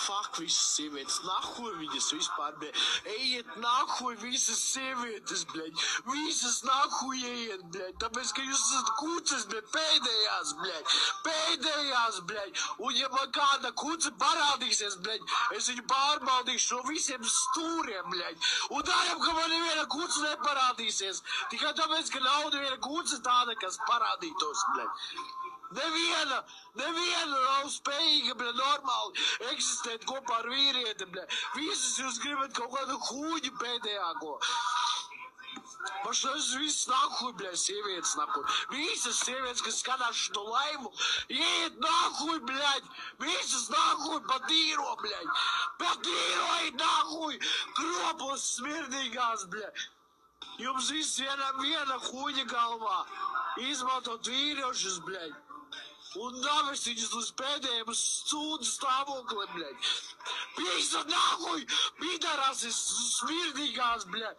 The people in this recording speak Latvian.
Fuck visas sievietes, nahuj viņas vispār, bļaļ. Ejiet nahuj visas sievietes, bļaļ. Visas nahuj ejiet, bļaļ. Tāpēc, ka jūs esat kuces, bļaļ, pēdējās, bļaļ. Pēdējās, bļaļ. Un ja man kāda kuce parādīsies, bļaļ, es viņu pārbaudīšu no visiem stūriem, bļaļ. Un daram, ka man neviena kuce neparādīsies. Tikai tāpēc, ka nav neviena kuce tāda, kas parādītos, bļaļ. Neviena nav spējīga, bļa, normāli eksistēt kopā ar vīrieti, bļa. Visas jūs gribat kaut kādu huņu pēdējāko. Pašais viss nahuj, bļa, sievietes nahuj. Visas sievietes, kas skatās šo laimu, iet nahuj, bļa. Visas nahuj, patīro, bļa. Patīroji nahuj, kropos smirdīgās, bļa. Jums viss viena huņa galvā. Izmantot vīriošus, bļa. Un davest viņus uz pēdējiem stūdu stāvokli, bļaļ. Pīsa nahuj, pīdarās smirdīgās, bļaļ.